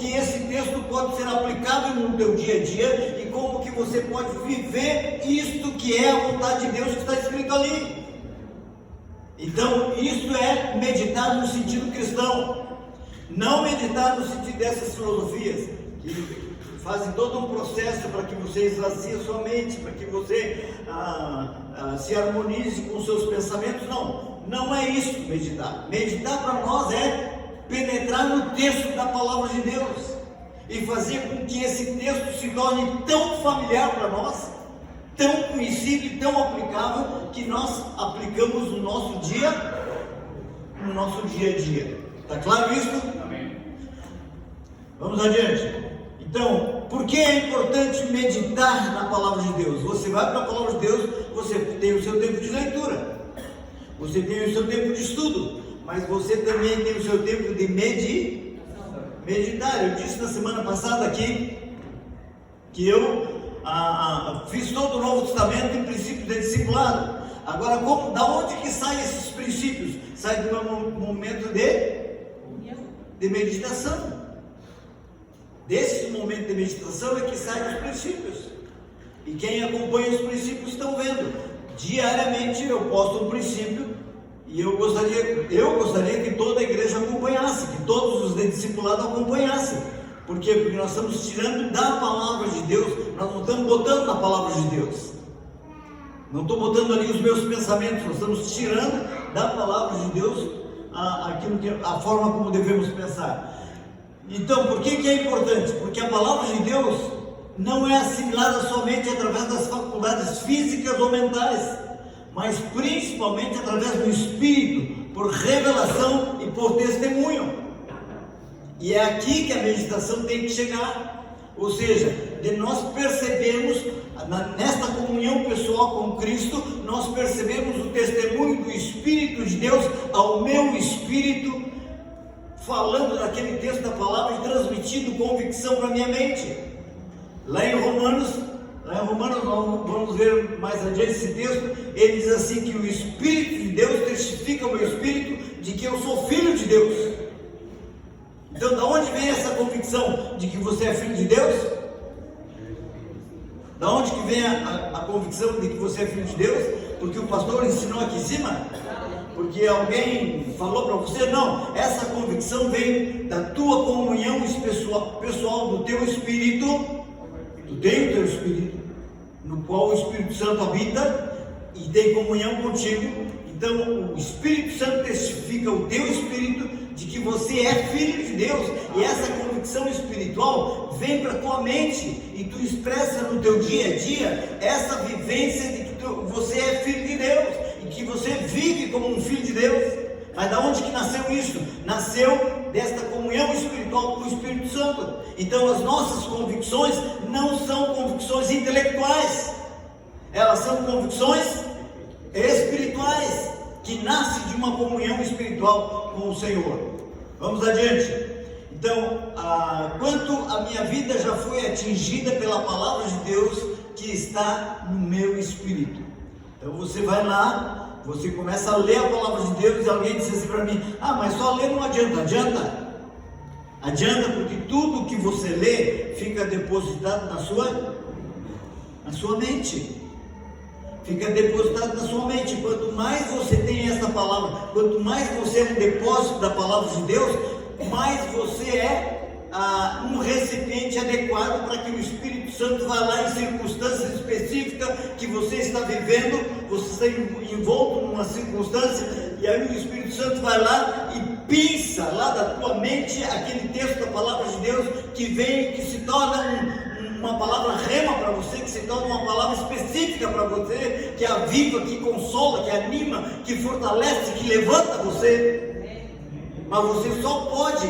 que esse texto pode ser aplicável no teu dia a dia e como que você pode viver isto que é a vontade de Deus que está escrito ali. Então, isso é meditar no sentido cristão, não meditar no sentido dessas filosofias que fazem todo um processo para que você esvazie a sua mente, para que você se harmonize com os seus pensamentos. Não é isso meditar. Meditar para nós é penetrar no texto da palavra de Deus e fazer com que esse texto se torne tão familiar para nós, tão conhecido e tão aplicável, que nós aplicamos no nosso dia a dia. Está claro isso? Amém. Vamos adiante. Então, por que é importante meditar na palavra de Deus? Você vai para a palavra de Deus, você tem o seu tempo de leitura, você tem o seu tempo de estudo, mas você também tem o seu tempo de meditar. Eu disse na semana passada aqui que eu fiz todo o Novo Testamento em princípios de discipulado. Agora, da onde que saem esses princípios? Sai do meu momento de meditação. Desse momento de meditação é que saem os princípios. E quem acompanha os princípios estão vendo. Diariamente eu posto um princípio e eu gostaria que toda a igreja acompanhasse, que todos os de discipulado acompanhassem. Por quê? Porque nós estamos tirando da palavra de Deus, nós não estamos botando na palavra de Deus. Não estou botando ali os meus pensamentos, nós estamos tirando da palavra de Deus a forma como devemos pensar. Então, por que é importante? Porque a palavra de Deus não é assimilada somente através das faculdades físicas ou mentais, mas principalmente através do Espírito, por revelação e por testemunho. E é aqui que a meditação tem que chegar, ou seja, de nós percebermos, nesta comunhão pessoal com Cristo, nós percebemos o testemunho do Espírito de Deus ao meu espírito, falando daquele texto da palavra e transmitindo convicção para a minha mente. Lá em Romanos, vamos ver mais adiante esse texto, ele diz assim que o Espírito de Deus testifica ao meu espírito de que eu sou filho de Deus. Então, da onde vem essa convicção de que você é filho de Deus? Da onde que vem a convicção de que você é filho de Deus? Porque o pastor ensinou aqui em cima? Porque alguém falou para você? Não, essa convicção vem da tua comunhão pessoal do teu espírito. Tu tem o teu espírito, no qual o Espírito Santo habita e tem comunhão contigo. Então o Espírito Santo testifica o teu espírito de que você é filho de Deus, e essa convicção espiritual vem para a tua mente e tu expressa no teu dia a dia essa vivência de que você é filho de Deus e que você vive como um filho de Deus. Mas da onde que nasceu isso? Nasceu desta comunhão espiritual com o Espírito Santo. Então as nossas convicções não são convicções intelectuais, elas são convicções espirituais, que nascem de uma comunhão espiritual com o Senhor. Vamos adiante. Então, quanto a minha vida já foi atingida pela palavra de Deus que está no meu espírito. Então você vai lá, você começa a ler a palavra de Deus e alguém diz assim para mim: mas só ler não adianta. Adianta, porque tudo que você lê fica depositado na sua mente. Fica depositado na sua mente. Quanto mais você tem essa palavra, quanto mais você é um depósito da palavra de Deus, mais você é um recipiente adequado para que o Espírito Santo vá lá em circunstâncias específicas que você está vivendo. Você está envolto numa circunstância, e aí o Espírito Santo vai lá e pinça lá da tua mente aquele texto da palavra de Deus que vem, que se torna uma palavra rema para você, que se torna uma palavra específica para você, que aviva, que consola, que anima, que fortalece, que levanta você. Mas você só pode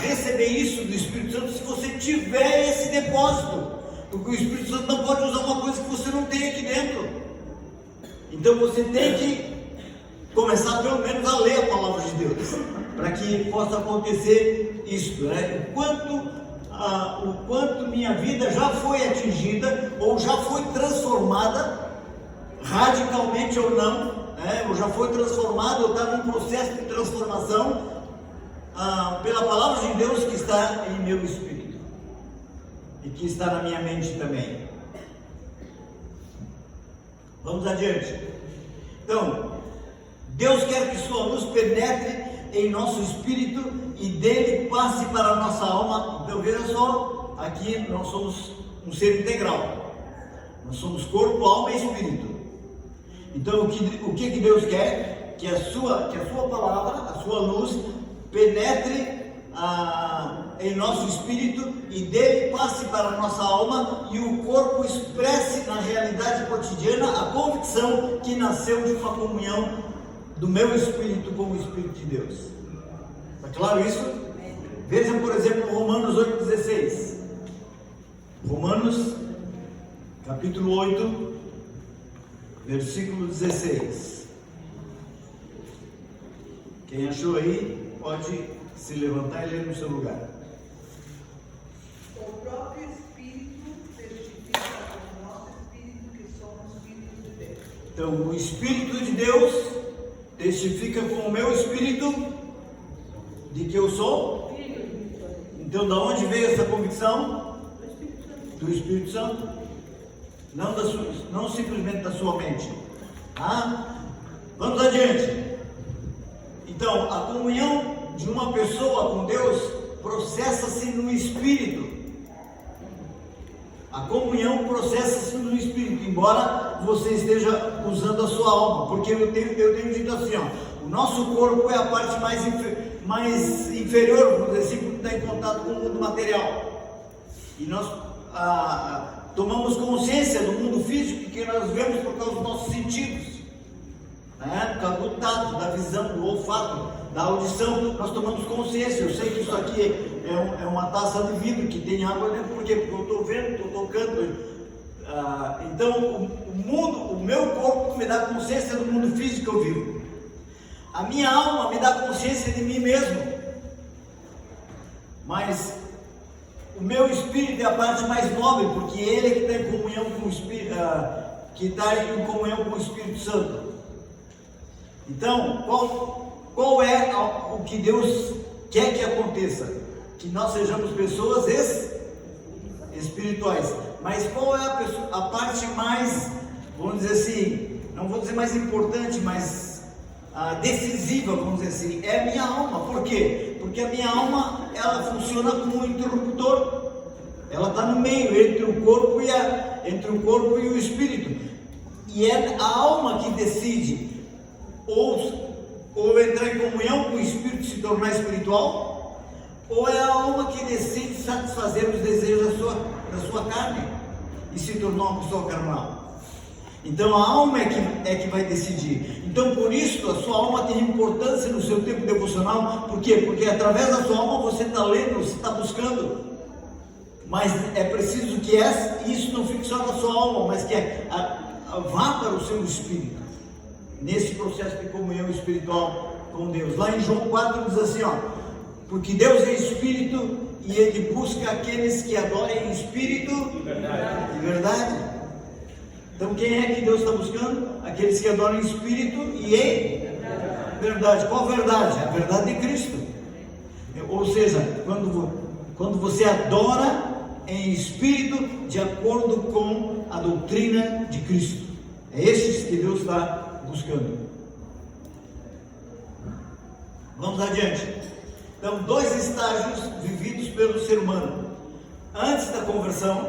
receber isso do Espírito Santo se você tiver esse depósito, porque o Espírito Santo não pode usar uma coisa que você não tem aqui dentro. Então você tem que começar pelo menos a ler a palavra de Deus, para que possa acontecer isso, né? O quanto minha vida já foi atingida ou já foi transformada, radicalmente ou não, ou já foi transformada, ou está num processo de transformação, pela palavra de Deus que está em meu espírito e que está na minha mente também. Vamos adiante. Então, Deus quer que sua luz penetre em nosso espírito e dele passe para a nossa alma. Então veja só, aqui nós somos um ser integral. Nós somos corpo, alma e espírito. Então o que Deus quer? Que a sua palavra, a sua luz penetre em nosso espírito e dele passe para a nossa alma e o corpo expresse na realidade cotidiana a convicção que nasceu de uma comunhão do meu espírito com o Espírito de Deus. Está claro isso? Veja, por exemplo, Romanos 8,16. Romanos, capítulo 8, versículo 16. Quem achou aí, pode se levantar e ler no seu lugar. O próprio Espírito testifica com o nosso Espírito que somos filhos de Deus. Então, o Espírito de Deus testifica com o meu Espírito de que eu sou. Então, da onde veio essa convicção? Do Espírito Santo. Não simplesmente da sua mente. Vamos adiante. Então, a comunhão de uma pessoa com Deus processa-se no Espírito. A comunhão processa-se no Espírito, embora você esteja usando a sua alma, porque eu tenho dito assim, o nosso corpo é a parte mais inferior, vamos dizer assim, porque está em contato com o mundo material. E nós tomamos consciência do mundo físico que nós vemos por causa dos nossos sentidos, por causa do tato, da visão, do olfato, da audição. Nós tomamos consciência. Eu sei que isso aqui é uma taça de vidro que tem água dentro, porque eu estou vendo, estou tocando. Então o meu corpo me dá consciência do mundo físico que eu vivo. A minha alma me dá consciência de mim mesmo. Mas o meu espírito é a parte mais nobre, porque ele é que está em comunhão com o Espírito, que está em comunhão com o Espírito Santo. Então, qual é o que Deus quer que aconteça? Que nós sejamos pessoas espirituais. Mas qual é a parte mais, vamos dizer assim, não vou dizer mais importante, mas decisiva, vamos dizer assim, é a minha alma. Por quê? Porque a minha alma, ela funciona como um interruptor. Ela está no meio entre o corpo e o espírito. E é a alma que decide ou entrar em comunhão com o espírito e se tornar espiritual, ou é a alma que decide satisfazer os desejos da sua carne e se tornar uma pessoa carnal. Então a alma é que vai decidir. Então por isso a sua alma tem importância no seu tempo devocional. Por quê? Porque através da sua alma você está lendo, você está buscando. Mas é preciso que isso não fique só na sua alma, mas que vá para o seu espírito, nesse processo de comunhão espiritual com Deus. Lá em João 4 diz assim, porque Deus é espírito e ele busca aqueles que adorem em espírito e verdade. Então quem é que Deus está buscando? Aqueles que adoram em espírito e em verdade. Qual verdade? A verdade de Cristo. Ou seja, quando você adora em espírito de acordo com a doutrina de Cristo. É esses que Deus está buscando. Vamos adiante. Então, 2 estágios vividos pelo ser humano. Antes da conversão,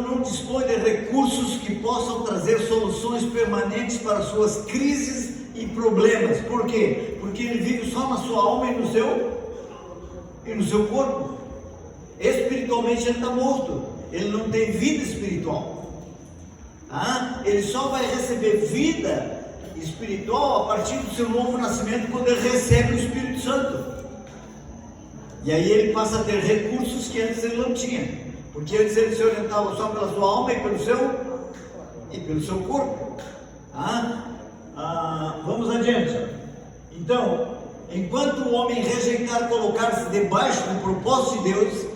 não dispõe de recursos que possam trazer soluções permanentes para suas crises e problemas. Por quê? Porque ele vive só na sua alma e no seu corpo. Espiritualmente ele está morto. Ele não tem vida espiritual. Ele só vai receber vida espiritual a partir do seu novo nascimento, quando ele recebe o Espírito Santo. E aí ele passa a ter recursos que antes ele não tinha, porque antes ele se orientava só pela sua alma e pelo seu corpo. Vamos adiante. Então, enquanto o homem rejeitar colocar-se debaixo do propósito de Deus,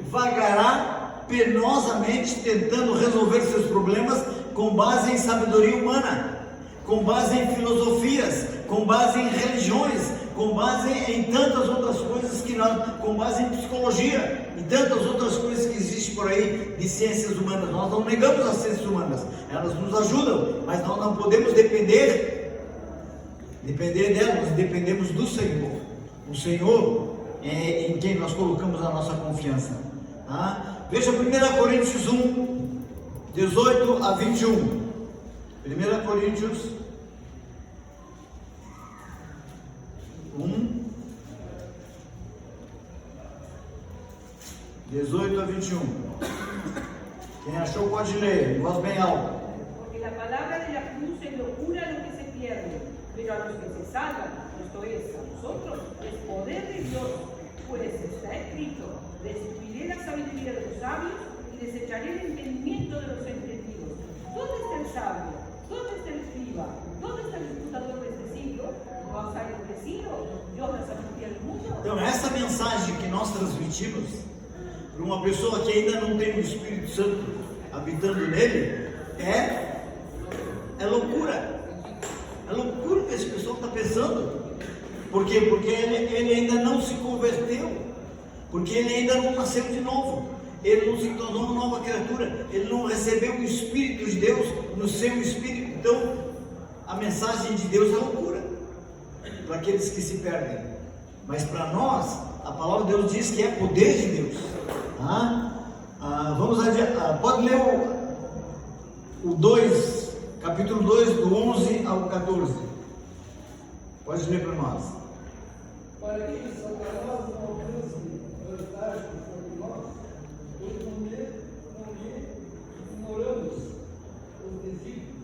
vagará penosamente tentando resolver seus problemas com base em sabedoria humana, com base em filosofias, com base em religiões, com base em tantas outras coisas que nós, com base em psicologia e tantas outras coisas que existem por aí de ciências humanas. Nós não negamos as ciências humanas, elas nos ajudam, mas nós não podemos depender delas, dependemos do Senhor. O Senhor é em quem nós colocamos a nossa confiança. Tá? Veja 1 Coríntios 1, 18 a 21. 1 Coríntios 1, 18 a 21. Quem achou pode ler, em voz bem alta. Porque la palabra de la cruz es locura a los que se pierden, pero a los que se salvan, esto es, a nosotros, es poder de Dios, pues está escrito: destruiré la sabiduría de los sabios y desecharé el entendimiento de los entendidos. ¿Dónde está el sabio? ¿Dónde está el escriba? ¿Dónde está el disputador de este siglo? ¿No ha enriquecido Dios la sabiduría del mundo? Então, essa mensagem que nós transmitimos para uma pessoa que ainda não tem o Espírito Santo habitando nele, é loucura. É loucura que esse pessoal está pensando. Por quê? Porque ele ainda não se converteu, porque ele ainda não nasceu de novo, ele não se tornou uma nova criatura, ele não recebeu o Espírito de Deus no seu espírito. Então, a mensagem de Deus é loucura para aqueles que se perdem, mas para nós, a palavra de Deus diz que é poder de Deus. Vamos adiante, pode ler o 2, capítulo 2, do 11 ao 14. Pode ler para nós. Para que Satanás não alcance vantagem sobre nós, pois não lhe ignoramos os desígnios.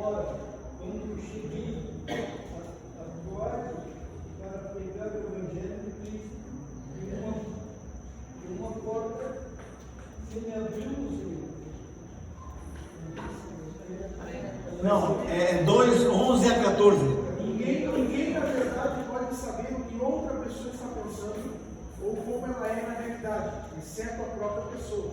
Ora, quando cheguei a Troade para pregar o Evangelho de Cristo, de uma porta se me abriu no Senhor. Não, é 2, 11 a 14. Ninguém, na verdade, pode saber o que outra pessoa está pensando ou como ela é na realidade, exceto a própria pessoa.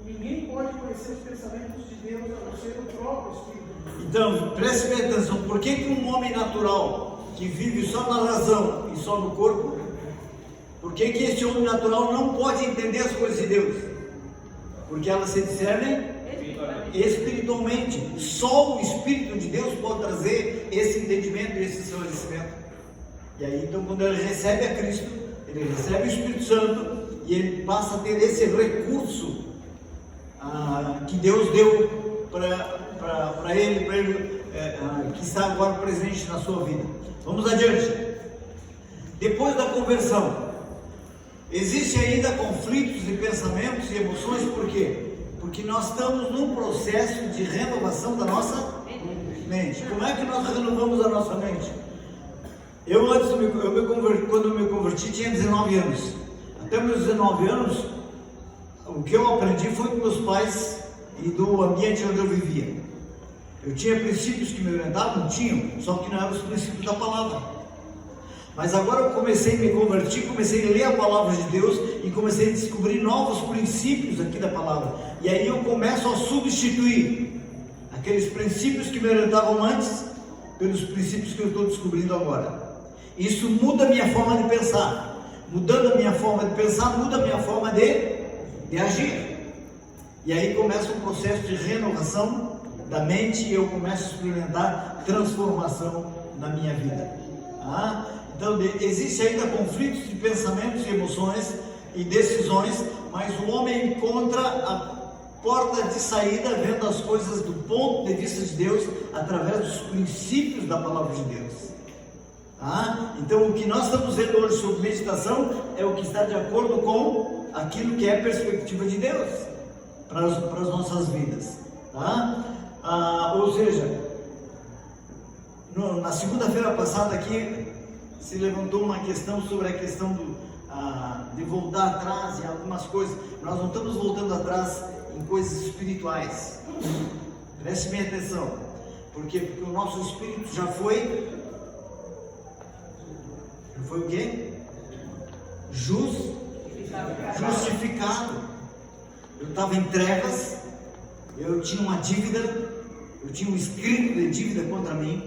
E ninguém pode conhecer os pensamentos de Deus a não ser o próprio Espírito de Deus. Então, preste bem atenção. Por que um homem natural que vive só na razão e só no corpo, por que esse homem natural não pode entender as coisas de Deus? Porque elas se discernem espiritualmente. Só o Espírito de Deus pode trazer esse entendimento e esse esclarecimento. E aí, então, quando ele recebe a Cristo, ele recebe o Espírito Santo e ele passa a ter esse recurso que Deus deu para ele, que está agora presente na sua vida. Vamos adiante. Depois da conversão, existem ainda conflitos de pensamentos e emoções. Por quê? Porque nós estamos num processo de renovação da nossa mente. Como é que nós renovamos a nossa mente? Quando eu me converti, tinha 19 anos. Até meus 19 anos, o que eu aprendi foi com meus pais e do ambiente onde eu vivia. Eu tinha princípios que me orientavam, só que não eram os princípios da palavra. Mas agora eu comecei a me convertir, comecei a ler a palavra de Deus e comecei a descobrir novos princípios aqui da palavra. E aí eu começo a substituir aqueles princípios que me orientavam antes pelos princípios que eu estou descobrindo agora. Isso muda a minha forma de pensar. Mudando a minha forma de pensar, muda a minha forma de agir. E aí começa um processo de renovação da mente e eu começo a experimentar transformação na minha vida. Então, existem ainda conflitos de pensamentos e emoções e decisões, mas o homem encontra a porta de saída vendo as coisas do ponto de vista de Deus, através dos princípios da palavra de Deus. Então, o que nós estamos vendo hoje sobre meditação é o que está de acordo com aquilo que é a perspectiva de Deus para as nossas vidas. Ou seja, na segunda-feira passada aqui, se levantou uma questão sobre a questão de voltar atrás em algumas coisas. Nós não estamos voltando atrás em coisas espirituais. Preste bem atenção. Por quê? Porque o nosso espírito já foi o quê? Justificado. Eu estava em trevas, eu tinha uma dívida, eu tinha um escrito de dívida contra mim,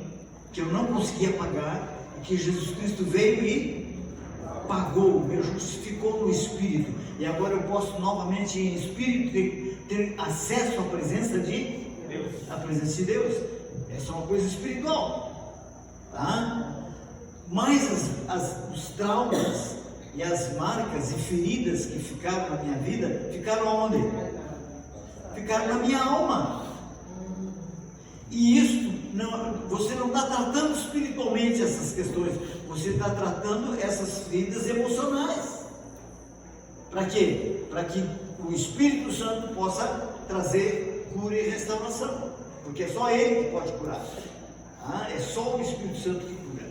que eu não conseguia pagar, e que Jesus Cristo veio e pagou, me justificou no Espírito, e agora eu posso novamente em Espírito ter acesso à presença de Deus. A presença de Deus. Essa é uma coisa espiritual, tá? Mas os traumas e as marcas e feridas que ficaram na minha vida, ficaram onde? Ficaram na minha alma. E isso, você não está tratando espiritualmente essas questões, você está tratando essas feridas emocionais. Para quê? Para que o Espírito Santo possa trazer cura e restauração, porque é só Ele que pode curar, tá? É só o Espírito Santo que cura.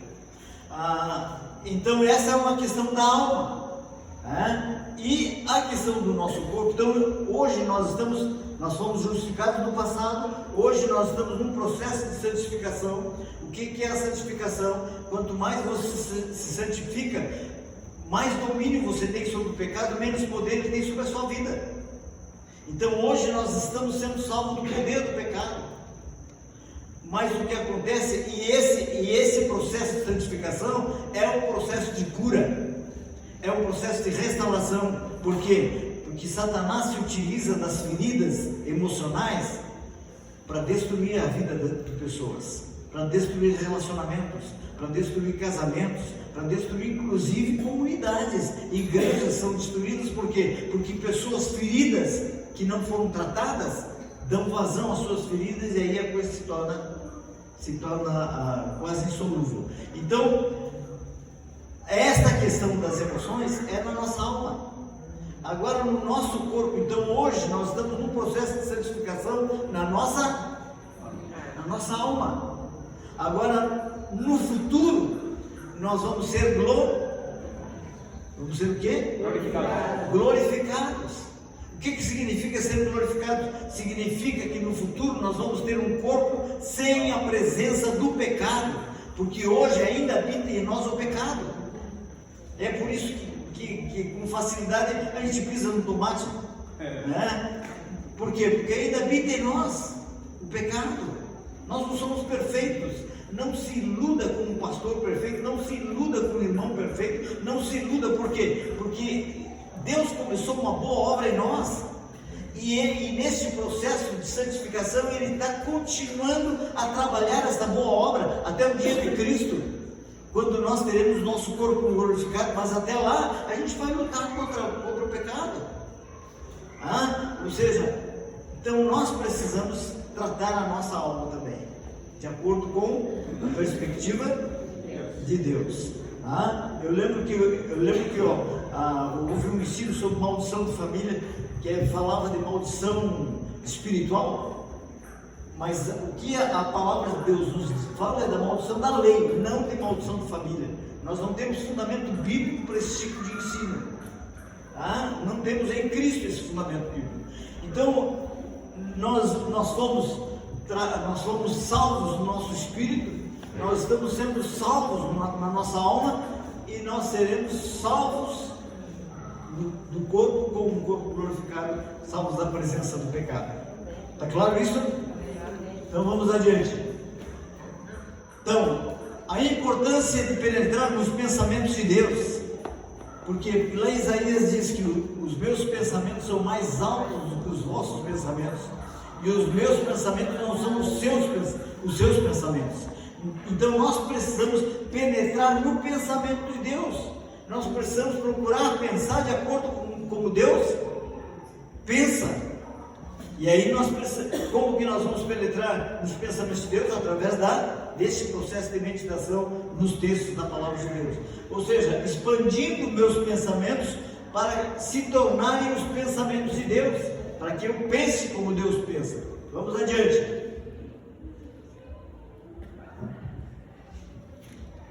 Então essa é uma questão da alma, né? E a questão do nosso corpo. Então hoje nós fomos justificados no passado, hoje nós estamos num processo de santificação. O que é a santificação? Quanto mais você se santifica, mais domínio você tem sobre o pecado, menos poder ele tem sobre a sua vida. Então hoje nós estamos sendo salvos do poder do pecado. Mas o que acontece, e esse processo de santificação é um processo de cura, é um processo de restauração. Por quê? Porque Satanás se utiliza das feridas emocionais para destruir a vida de pessoas, para destruir relacionamentos, para destruir casamentos, para destruir inclusive comunidades. Igrejas são destruídas por quê? Porque pessoas feridas que não foram tratadas dão vazão às suas feridas, e aí a coisa se torna quase insolúvel. Então, esta questão das emoções é na nossa alma. Agora, no nosso corpo, então hoje nós estamos num processo de santificação na nossa alma. Agora, no futuro, nós vamos ser o quê? Glorificados. O que significa ser glorificado? Significa que no futuro nós vamos ter um corpo sem a presença do pecado, porque hoje ainda habita em nós o pecado. É por isso que com facilidade a gente pisa no tomate, né? Por quê? Porque ainda habita em nós o pecado. Nós não somos perfeitos. Não se iluda com um pastor perfeito, não se iluda com um irmão perfeito, não se iluda. Por quê? Porque Deus começou uma boa obra em nós, e nesse processo de santificação Ele está continuando a trabalhar esta boa obra até o dia de Cristo, quando nós teremos nosso corpo glorificado. Mas até lá a gente vai lutar contra o pecado, ou seja, então nós precisamos tratar a nossa alma também, de acordo com a perspectiva de Deus. Eu lembro que houve um ensino sobre maldição de família, que falava de maldição espiritual, mas o que a palavra de Deus nos fala é da maldição da lei, não de maldição de família. Nós não temos fundamento bíblico para esse tipo de ensino, não temos em Cristo esse fundamento bíblico. Então nós fomos salvos no nosso espírito, nós estamos sendo salvos na nossa alma, e nós seremos salvos do corpo como um corpo glorificado, salvos da presença do pecado. Está claro isso? Então vamos adiante. Então, a importância de penetrar nos pensamentos de Deus, porque lá em Isaías diz que os meus pensamentos são mais altos do que os vossos pensamentos, e os meus pensamentos não são os seus pensamentos. Então nós precisamos penetrar no pensamento de Deus, nós precisamos procurar pensar de acordo com como Deus pensa. E aí como que nós vamos penetrar nos pensamentos de Deus? Através desse processo de meditação nos textos da palavra de Deus, ou seja, expandindo meus pensamentos para se tornarem os pensamentos de Deus, para que eu pense como Deus pensa. Vamos adiante.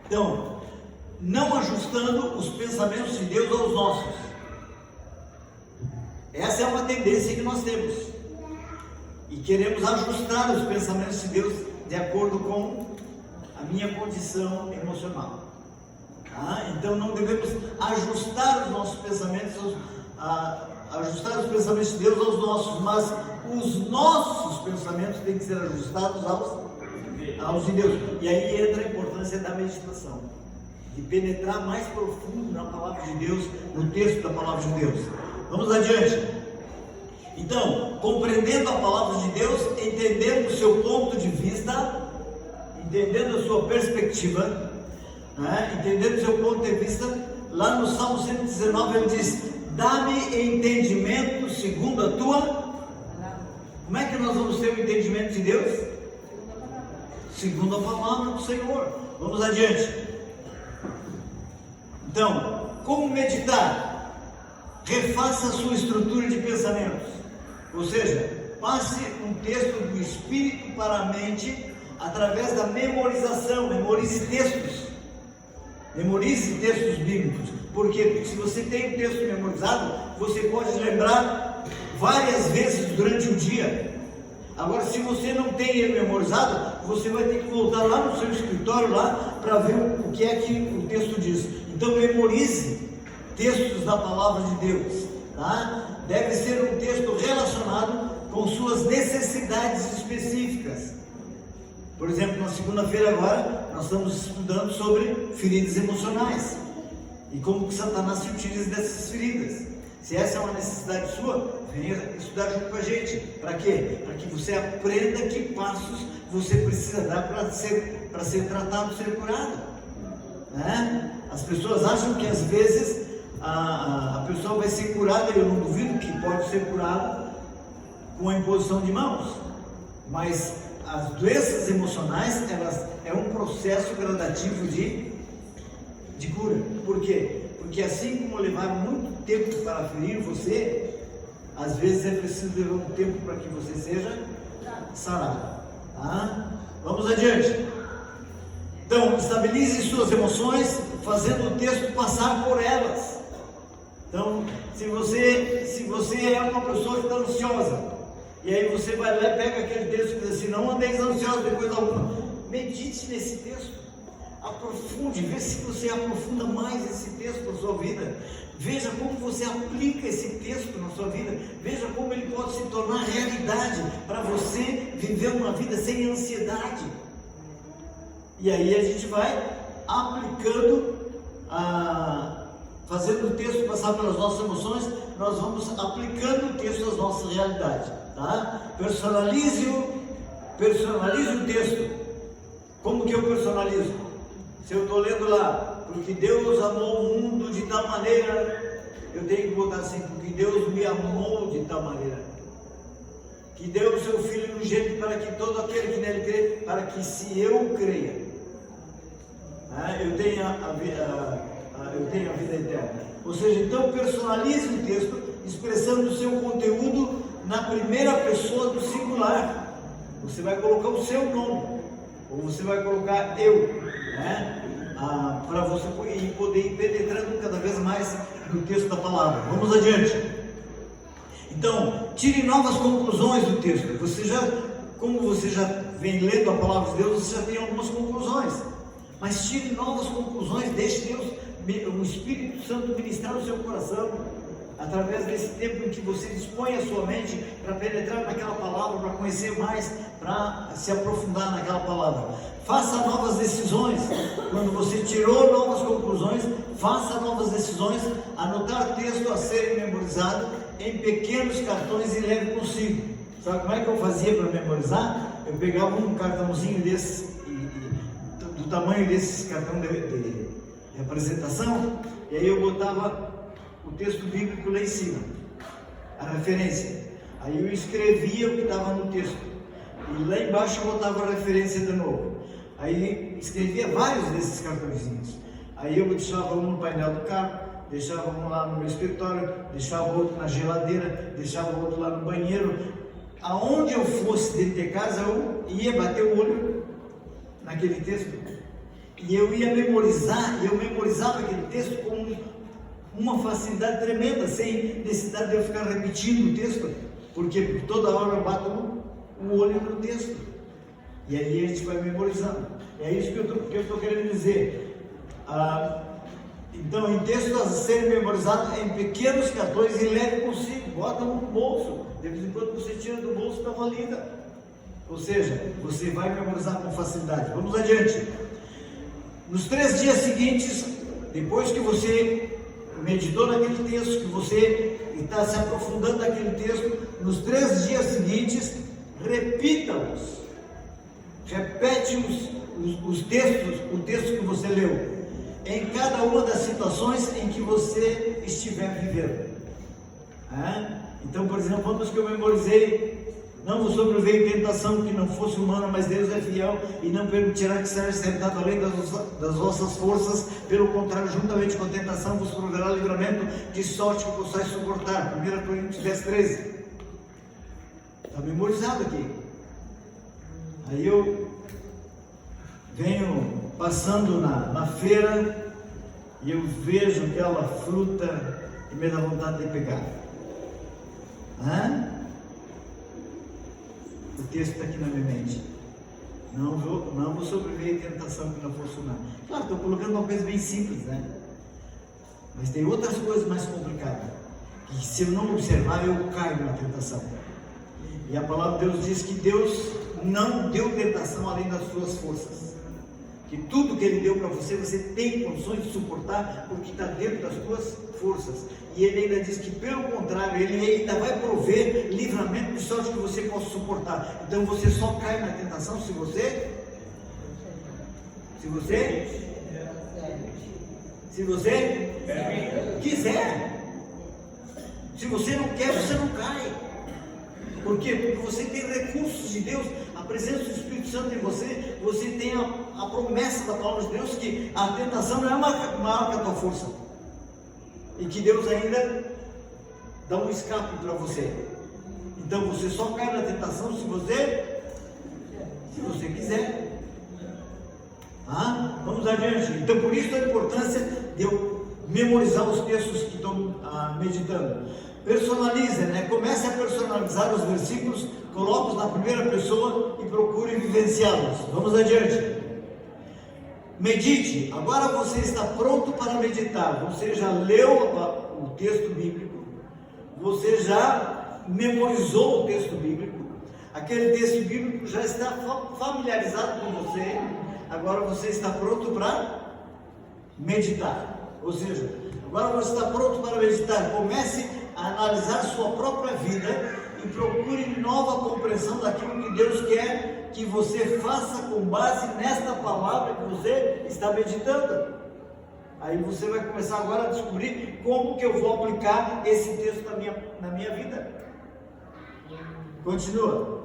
Então, não ajustando os pensamentos de Deus aos nossos. Essa é uma tendência que nós temos, e queremos ajustar os pensamentos de Deus de acordo com a minha condição emocional. Então não devemos ajustar os nossos pensamentos, ajustar os pensamentos de Deus aos nossos, mas os nossos pensamentos têm que ser ajustados aos de Deus. E aí entra a importância da meditação, de penetrar mais profundo na palavra de Deus, no texto da palavra de Deus. Vamos adiante. Então, compreendendo a palavra de Deus, entendendo o seu ponto de vista, entendendo a sua perspectiva, né? Entendendo o seu ponto de vista, lá no Salmo 119 ele diz: dá-me entendimento segundo a tua. Como é que nós vamos ter o entendimento de Deus? Segundo a palavra do Senhor. Vamos adiante. Então, como meditar? Refaça a sua estrutura de pensamentos. Ou seja, passe um texto do Espírito para a mente através da memorização. Memorize textos. Memorize textos bíblicos. Por quê? Porque se você tem um texto memorizado, você pode lembrar várias vezes durante o dia. Agora, se você não tem ele memorizado, você vai ter que voltar lá no seu escritório lá para ver o que é que o texto diz. Então, memorize textos da palavra de Deus, tá? Deve ser um texto relacionado com suas necessidades específicas. Por exemplo, na segunda-feira agora, nós estamos estudando sobre feridas emocionais e como que Satanás se utiliza dessas feridas. Se essa é uma necessidade sua, venha estudar junto com a gente. Para quê? Para que você aprenda que passos você precisa dar para ser tratado, ser curado, né? As pessoas acham que às vezes a pessoa vai ser curada, eu não duvido que pode ser curada com a imposição de mãos, mas as doenças emocionais, elas é um processo gradativo de cura. Por quê? Porque assim como levaram muito tempo para ferir você, às vezes é preciso levar um tempo para que você seja sarado, tá? Vamos adiante. Então, estabilize suas emoções, fazendo o texto passar por elas. Então, se você é uma pessoa que está ansiosa, e aí você vai lá e pega aquele texto que diz assim: não andeis ansiosos de coisa alguma. Medite nesse texto, aprofunde, vê se você aprofunda mais esse texto na sua vida. Veja como você aplica esse texto na sua vida. Veja como ele pode se tornar realidade para você viver uma vida sem ansiedade. E aí a gente vai aplicando, fazendo o texto passar pelas nossas emoções, nós vamos aplicando o texto às nossas realidades, tá? Personalize o texto. Como que eu personalizo? Se eu estou lendo lá, porque Deus amou o mundo de tal maneira, eu tenho que botar assim: porque Deus me amou de tal maneira, que deu o seu Filho unigênito para que todo aquele que nele crê, para que se eu creia, eu tenha a vida eterna. Ou seja, então personalize o texto, expressando o seu conteúdo na primeira pessoa do singular. Você vai colocar o seu nome, ou você vai colocar eu, né? Para você poder ir penetrando cada vez mais no texto da palavra. Vamos adiante. Então, tire novas conclusões do texto. Como você já vem lendo a palavra de Deus, você já tem algumas conclusões. Mas tire novas conclusões, deixe Deus, o Espírito Santo, ministrar no seu coração, através desse tempo em que você dispõe a sua mente para penetrar naquela palavra, para conhecer mais, para se aprofundar naquela palavra. Faça novas decisões. Quando você tirou novas conclusões, faça novas decisões. Anotar texto a ser memorizado em pequenos cartões e leve consigo. Sabe como é que eu fazia para memorizar? Eu pegava um cartãozinho desse, do tamanho desses cartões de apresentação, e aí eu botava o texto bíblico lá em cima, a referência. Aí eu escrevia o que estava no texto, e lá embaixo eu botava a referência de novo. Aí escrevia vários desses cartõezinhos. Aí eu deixava um no painel do carro, deixava um lá no meu escritório, deixava outro na geladeira, deixava outro lá no banheiro. Aonde eu fosse dentro de casa, eu ia bater o olho naquele texto, e eu ia memorizar, e eu memorizava aquele texto com uma facilidade tremenda, sem necessidade de eu ficar repetindo o texto, porque toda hora eu bato o olho no texto, e aí a gente vai memorizando. É isso que eu estou querendo dizer. Então, em textos a serem memorizados em pequenos cartões, e leve consigo, bota no bolso, de vez em quando você tira do bolso e dá uma lida. Ou seja, você vai memorizar com facilidade. Vamos adiante. Nos 3 dias seguintes, depois que você meditou naquele texto, que você está se aprofundando naquele texto, nos 3 dias seguintes, repita-os. Repete os textos, o texto que você leu, em cada uma das situações em que você estiver vivendo. Então, por exemplo, quando que eu memorizei: não vos sobreveio tentação que não fosse humana, mas Deus é fiel e não permitirá que seja tentado além das vossas forças, pelo contrário, juntamente com a tentação vos proverá livramento, de sorte que possais suportar. 1 Coríntios 10:13. Está memorizado aqui. Aí eu venho passando na feira e eu vejo aquela fruta e me dá vontade de pegar. O texto está aqui na minha mente. Não vou sobreviver a tentação que não fosse humana. Claro, estou colocando uma coisa bem simples, né? Mas tem outras coisas mais complicadas, que se eu não observar, eu caio na tentação. E a palavra de Deus diz que Deus não deu tentação além das suas forças. Que tudo que Ele deu para você, você tem condições de suportar, porque está dentro das suas forças. E Ele ainda diz que, pelo contrário, Ele ainda vai prover livramento de sorte que você possa suportar. Então você só cai na tentação se você quiser. Se você não quer, você não cai. Por quê? Porque você tem recursos de Deus, a presença do Espírito Santo em você, você tem a promessa da palavra de Deus que a tentação não é maior que a tua força. E que Deus ainda dá um escape para você. Então você só cai na tentação se você quiser. Vamos adiante. Então por isso a importância de eu memorizar os textos que estou meditando. Personalize, né? Comece a personalizar os versículos, coloque-os na primeira pessoa e procure vivenciá-los. Vamos adiante. Medite. Agora você está pronto para meditar. Você já leu o texto bíblico, você já memorizou o texto bíblico, aquele texto bíblico já está familiarizado com você. Agora você está pronto para meditar. Ou seja, agora você está pronto para meditar. Comece a analisar sua própria vida e procure nova compreensão daquilo que Deus quer que você faça com base nesta palavra que você está meditando. Aí você vai começar agora a descobrir como que eu vou aplicar esse texto na minha vida. Continua.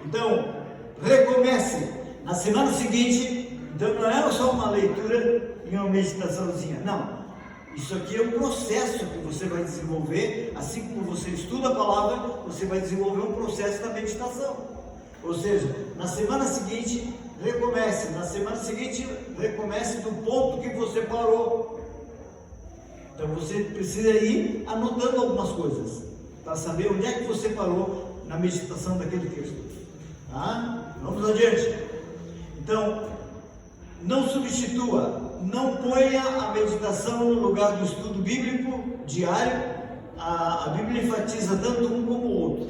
Então, recomece. Na semana seguinte, então não é só uma leitura e uma meditaçãozinha, não. Isso aqui é um processo que você vai desenvolver, assim como você estuda a palavra, você vai desenvolver um processo da meditação. Ou seja, na semana seguinte, recomece. Na semana seguinte, recomece do ponto que você parou. Então você precisa ir anotando algumas coisas, para saber onde é que você parou na meditação daquele texto. Vamos adiante. Então, não substitua. Não ponha a meditação no lugar do estudo bíblico diário. A Bíblia enfatiza tanto um como o outro.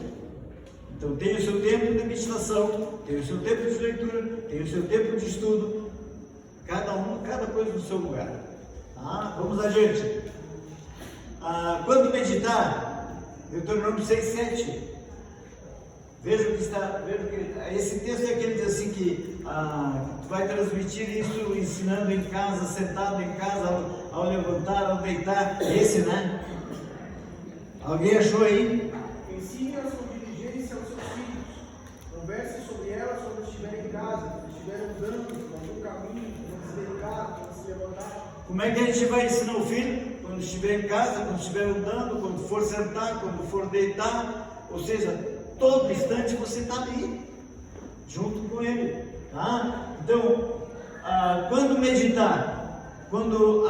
Então tem o seu tempo de meditação, tem o seu tempo de leitura, tem o seu tempo de estudo. Cada coisa no seu lugar. Vamos adiante. Quando meditar, Deuteronômio 6:7. Veja que esse texto é aquele que diz assim que tu vai transmitir isso ensinando em casa, sentado em casa, ao levantar, ao deitar. Esse, né? Alguém achou aí? Ensine a sua diligência aos seus filhos. Converse sobre ela quando estiver em casa, quando estiver andando, no caminho, quando se deitar, quando se levantar. Como é que a gente vai ensinar o filho? Quando estiver em casa, quando estiver andando, quando for sentar, quando for deitar. Ou seja, todo instante você está ali, junto com ele. Então, quando meditar, quando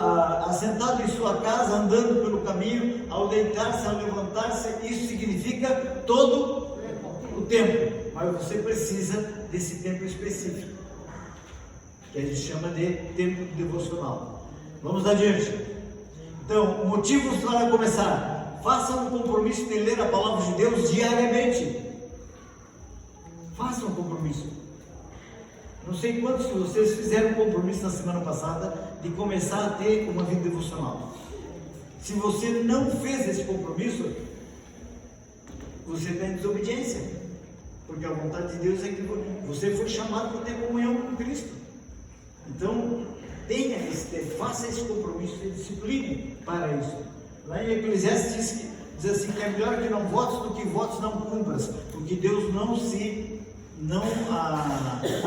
assentado em sua casa, andando pelo caminho, ao deitar-se, ao levantar-se, isso significa todo o tempo. Mas você precisa desse tempo específico, que a gente chama de tempo devocional. Vamos adiante. Então, motivos para começar. faça um compromisso de ler a palavra de Deus diariamente. Faça um compromisso. Não sei quantos de vocês fizeram um compromisso na semana passada de começar a ter uma vida devocional. Se você não fez esse compromisso, você está em desobediência, porque a vontade de Deus é que você foi chamado para ter comunhão com Cristo. Então, faça esse compromisso, se discipline para isso. Lá em Eclesiastes diz assim, que é melhor que não votes do que votos não cumpras, porque Deus não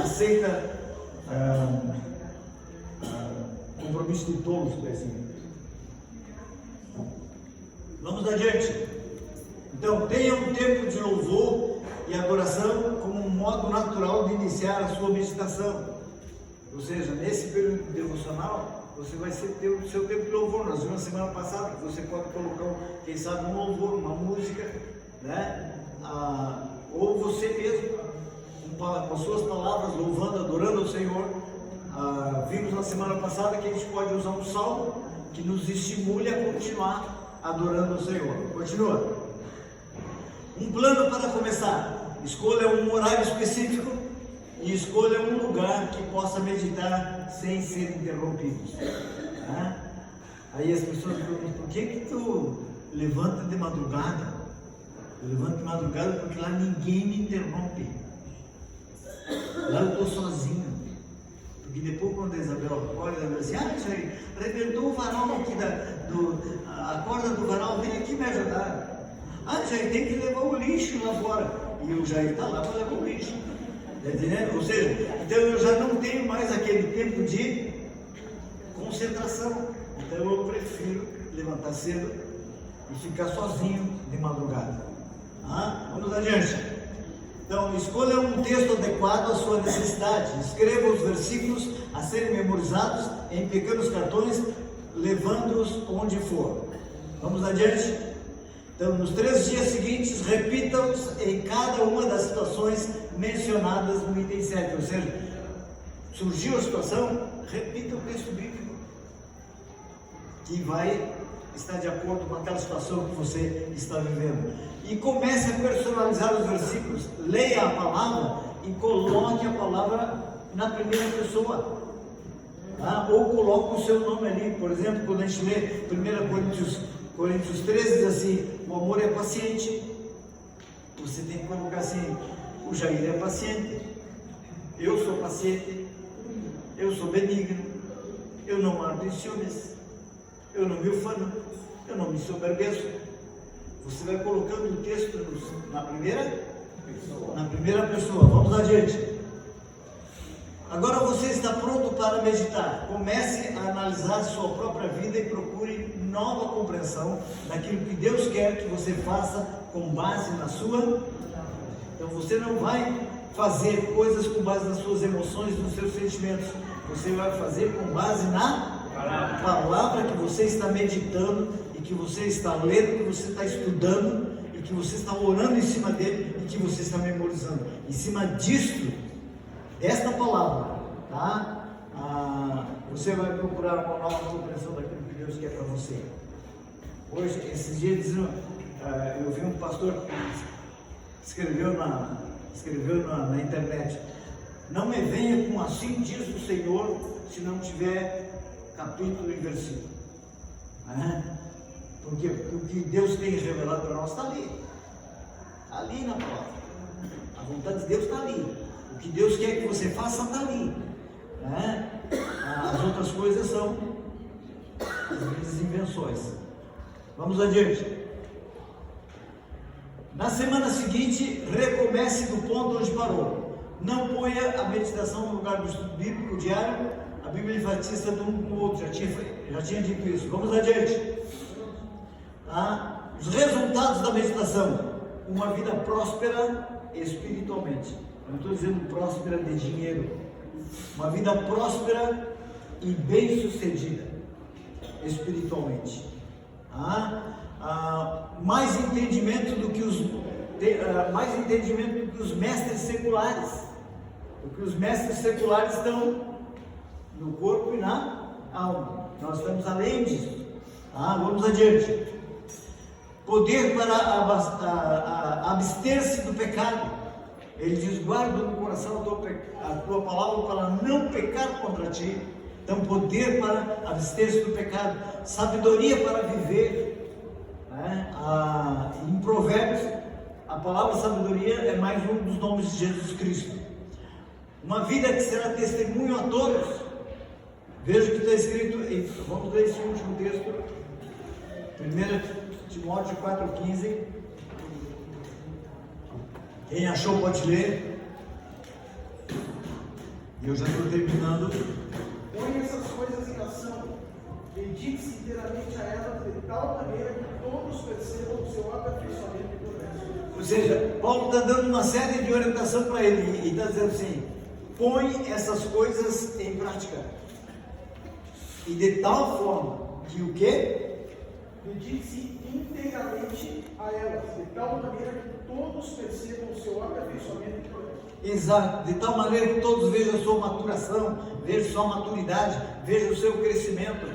aceita compromisso de tolos, por assim. Vamos adiante. Então, tenha um tempo de louvor e adoração como um modo natural de iniciar a sua meditação. Ou seja, nesse período devocional, você vai ter o seu tempo de louvor. Nós vimos na semana passada que você pode colocar, quem sabe, um louvor, uma música, né? Ou você mesmo, com as suas palavras, louvando, adorando ao Senhor. Vimos na semana passada que a gente pode usar um salmo que nos estimule a continuar adorando ao Senhor. Continua. Um plano para começar. Escolha um horário específico e escolha um lugar que possa meditar sem ser interrompidos. Aí as pessoas perguntam, por que tu levanta de madrugada? Eu levanto de madrugada porque lá ninguém me interrompe. Lá eu estou sozinho. Porque depois, quando a Isabel acorda, ela diz assim, Jair, arrebentou o varal aqui a corda do varal, vem aqui me ajudar. Jair, tem que levar o lixo lá fora. E o Jair está lá para levar o lixo. Está entendendo? Ou seja, então eu já não tenho mais aquele tempo de concentração. Então eu prefiro levantar cedo e ficar sozinho de madrugada. Vamos adiante. Então, escolha um texto adequado à sua necessidade. Escreva os versículos a serem memorizados em pequenos cartões, levando-os onde for. Vamos adiante? Então, nos 3 dias seguintes, repita-os em cada uma das situações mencionadas no item 7. Ou seja, surgiu a situação, repita o texto bíblico que vai estar de acordo com aquela situação que você está vivendo. E comece a personalizar os versículos. Leia a palavra e coloque a palavra na primeira pessoa. Ou coloque o seu nome ali. Por exemplo, quando a gente lê 1 Coríntios 13, diz assim, o amor é paciente. Você tem que colocar assim, o Jair é paciente, eu sou paciente, eu sou benigno, eu não ardo em ciúmes, eu não me ufano, eu não me soberbeço. Você vai colocando o texto na primeira pessoa. Vamos adiante. Agora você está pronto para meditar. Comece a analisar sua própria vida e procure nova compreensão daquilo que Deus quer que você faça com base na sua. Então você não vai fazer coisas com base nas suas emoções, nos seus sentimentos. Você vai fazer com base na palavra que você está meditando e que você está lendo, que você está estudando e que você está orando em cima dele e que você está memorizando. Em cima disto, desta palavra, você vai procurar uma nova compreensão daquilo que Deus quer para você. Hoje, esses dias, eu vi um pastor que escreveu na internet: não me venha com assim diz o Senhor, se não tiver capítulo e versículo. Porque o que Deus tem revelado para nós está ali na palavra. A vontade de Deus está ali. O que Deus quer que você faça está ali. As outras coisas são as minhas invenções. Vamos adiante. Na semana seguinte, recomece do ponto onde parou. Não ponha a meditação no lugar do estudo bíblico diário. A Bíblia enfatiza de um com o outro. Já tinha dito isso. Vamos adiante. Os resultados da meditação: uma vida próspera espiritualmente. Eu não estou dizendo próspera de dinheiro. Uma vida próspera e bem-sucedida espiritualmente. Mais entendimento do que os mestres seculares. Porque os mestres seculares estão no corpo e na alma. Nós estamos além disso. Vamos adiante. poder para abster-se do pecado. Ele diz: guarda no coração a tua palavra para não pecar contra ti. Então, poder para abster-se do pecado, sabedoria para viver. Em Provérbios, a palavra sabedoria é mais um dos nomes de Jesus Cristo. Uma vida que será testemunho a todos. Veja o que está escrito, vamos ler esse último texto, 1 Timóteo 4,15. Quem achou pode ler. Eu já estou terminando. Põe essas coisas em ação, dedique-se inteiramente a elas de tal maneira que todos percebam o seu aperfeiçoamento e progresso. Ou seja, Paulo está dando uma série de orientação para ele e está dizendo assim: põe essas coisas em prática. E de tal forma que o quê? Dedique-se inteiramente a elas, de tal maneira que todos percebam o seu aperfeiçoamento e progresso. Exato, de tal maneira que todos vejam a sua maturação, vejam a sua maturidade, vejam o seu crescimento.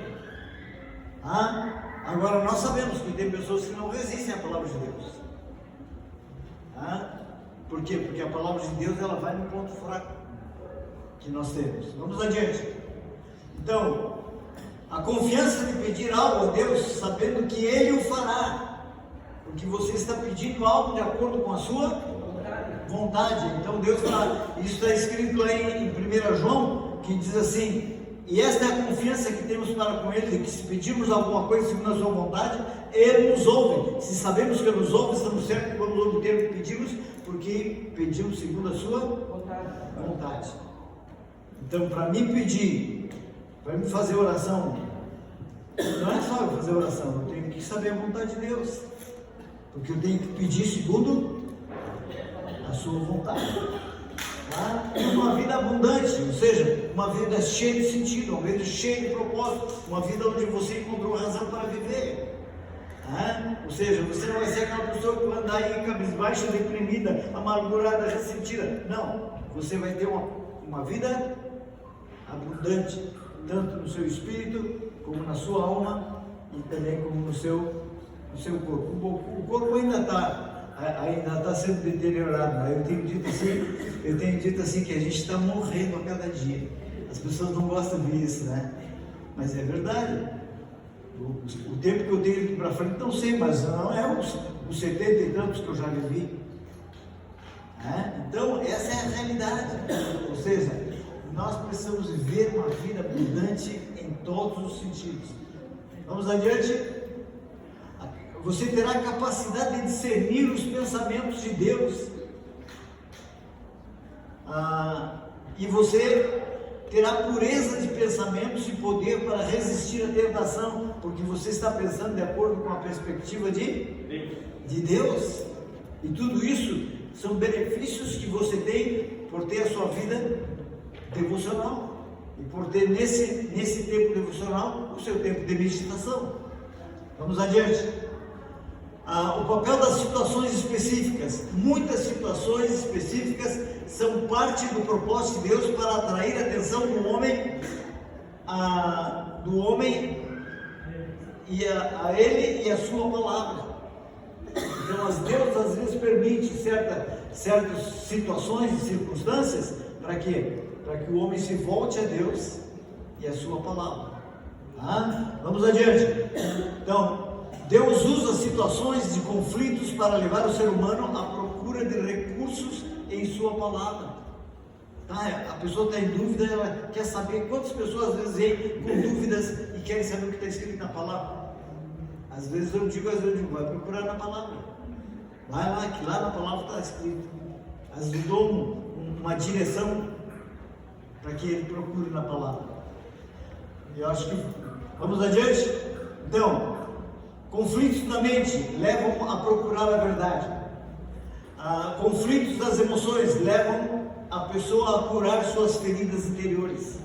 Agora, nós sabemos que tem pessoas que não resistem à palavra de Deus. Por quê? Porque a palavra de Deus, ela vai no ponto fraco que nós temos. Vamos adiante. Então, a confiança de pedir algo a Deus, sabendo que Ele o fará, porque você está pedindo algo de acordo com a sua vontade. Então Deus fala, isso está escrito lá em 1 João, que diz assim: e esta é a confiança que temos para com Ele, de que se pedirmos alguma coisa segundo a sua vontade, Ele nos ouve. Se sabemos que Ele nos ouve, estamos certos que vamos obter o que pedimos, porque pedimos segundo a sua vontade. Então, para mim pedir, para me fazer oração, não é só eu fazer oração, eu tenho que saber a vontade de Deus, porque eu tenho que pedir segundo a sua vontade. Uma vida abundante, ou seja, uma vida cheia de sentido, uma vida cheia de propósito, uma vida onde você encontrou razão para viver. Ou seja, você não vai ser aquela pessoa que vai andar aí cabisbaixa, deprimida, amargurada, ressentida. Não, você vai ter uma vida abundante, tanto no seu espírito, como na sua alma e também como no seu corpo. O corpo ainda está sendo deteriorado. Eu tenho dito assim que a gente está morrendo a cada dia. As pessoas não gostam de ver isso, né? Mas é verdade. O tempo que eu tenho aqui para frente, não sei, mas não é os 70 e tantos que eu já vivi. Então, essa é a realidade. Ou seja, nós precisamos viver uma vida abundante em todos os sentidos. Vamos adiante. Você terá a capacidade de discernir os pensamentos de Deus. E você terá pureza de pensamentos e poder para resistir à tentação, porque você está pensando de acordo com a perspectiva de Deus. E tudo isso são benefícios que você tem por ter a sua vida devocional e por ter nesse tempo devocional o seu tempo de meditação. Vamos adiante. O papel das situações específicas. Muitas situações específicas são parte do propósito de Deus para atrair a atenção do homem e a ele e a sua palavra. Então, Deus às vezes permite certas situações e circunstâncias para quê? Para que o homem se volte a Deus e a sua palavra. Vamos adiante. Então, Deus usa situações de conflitos para levar o ser humano à procura de recursos em sua palavra. A pessoa está em dúvida, ela quer saber. Quantas pessoas às vezes vêm com dúvidas e querem saber o que está escrito na palavra? Às vezes eu digo, vai procurar na palavra. Vai lá, que lá na palavra está escrito. Às vezes eu dou uma direção para que ele procure na palavra. Eu acho que vamos adiante. Então, conflitos da mente levam a procurar a verdade. Conflitos das emoções levam a pessoa a curar suas feridas interiores.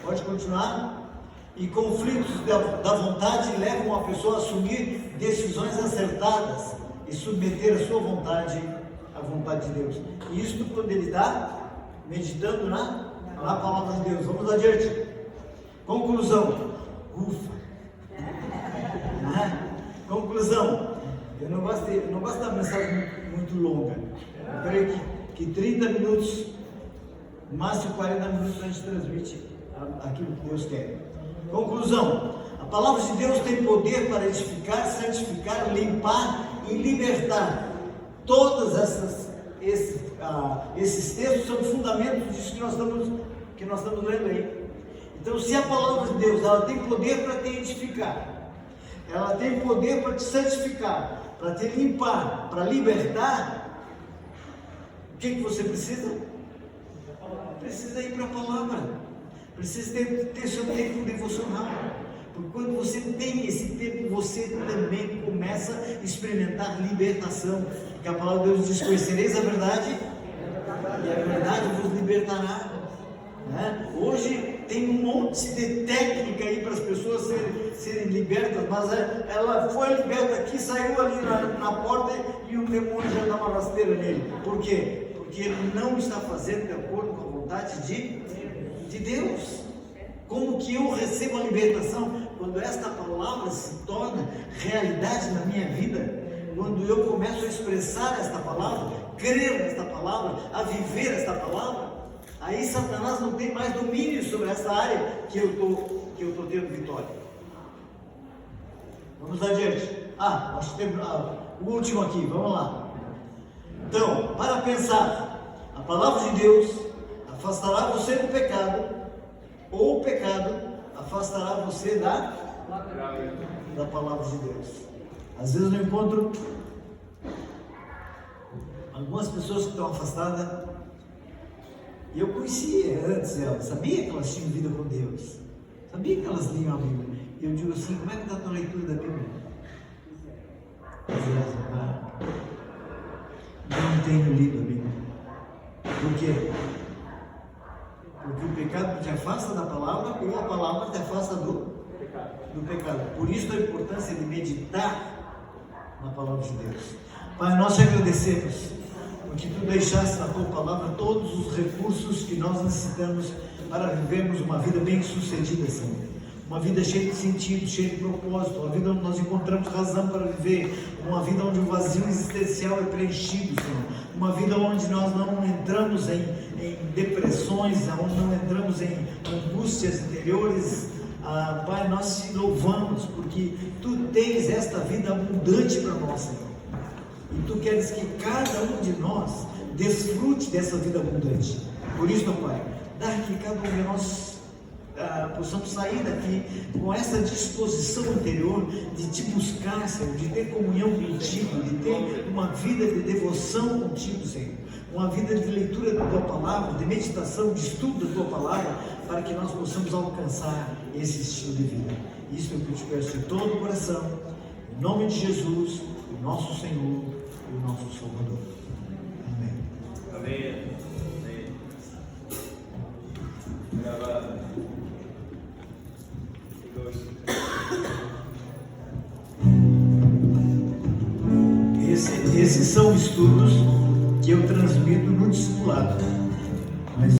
Pode continuar? E conflitos da vontade levam a pessoa a assumir decisões acertadas e submeter a sua vontade à vontade de Deus. E isto quando ele está meditando na palavra de Deus. Vamos adiante. Conclusão. Conclusão. Eu não gosto da mensagem muito longa. Eu creio que 30 minutos, máximo 40 minutos, a gente transmite aquilo que Deus quer. Conclusão: a palavra de Deus tem poder para edificar, santificar, limpar e libertar. Todos esses textos são fundamentos disso que nós estamos lendo aí. Então, se a palavra de Deus ela tem poder para te edificar, ela tem poder para te santificar, para te limpar, para libertar, o que você precisa? Precisa ir para a palavra, precisa ter seu tempo devocional, porque quando você tem esse tempo, você também começa a experimentar libertação, porque a palavra de Deus diz: conhecereis a verdade, e a verdade vos libertará. Hoje tem um monte de técnica aí para as pessoas serem libertas, mas ela foi liberta aqui, saiu ali na porta e o demônio já dá uma rasteira nele. Por quê? Porque ele não está fazendo de acordo com a vontade de Deus. Como que eu recebo a libertação? Quando esta palavra se torna realidade na minha vida, quando eu começo a expressar esta palavra, crer nesta palavra, a viver esta palavra, aí Satanás não tem mais domínio sobre essa área que eu estou tendo vitória. Vamos adiante. Acho que tem o último aqui, vamos lá. Então, para pensar, a palavra de Deus afastará você do pecado, ou o pecado afastará você da palavra de Deus. Às vezes eu encontro algumas pessoas que estão afastadas, e eu conhecia antes elas, sabia que elas tinham vida com Deus, sabia que elas liam a Bíblia. E eu digo assim: como é que está a tua leitura da Bíblia? Não tenho lido a Bíblia. Por quê? Porque o pecado te afasta da palavra, ou a palavra te afasta do pecado. Por isso a importância de meditar na palavra de Deus. Pai, nós te agradecemos, porque tu deixaste na tua palavra todos os recursos que nós necessitamos para vivermos uma vida bem sucedida, Senhor. Uma vida cheia de sentido, cheia de propósito, uma vida onde nós encontramos razão para viver, uma vida onde o vazio existencial é preenchido, Senhor. Uma vida onde nós não entramos em depressões, onde não entramos em angústias interiores. Pai, nós te louvamos, porque tu tens esta vida abundante para nós, Senhor. E tu queres que cada um de nós desfrute dessa vida abundante. Por isso, meu Pai, dá que cada um de nós possamos sair daqui com essa disposição interior de te buscar, Senhor, de ter comunhão contigo, de ter uma vida de devoção contigo, Senhor, uma vida de leitura da tua palavra, de meditação, de estudo da tua palavra, para que nós possamos alcançar esse estilo de vida. Isso é o que eu te peço de todo o coração, em nome de Jesus, o nosso Senhor e o nosso Salvador. Amém. Amém. Gravado. Esses são estudos que eu transmito no discipulado.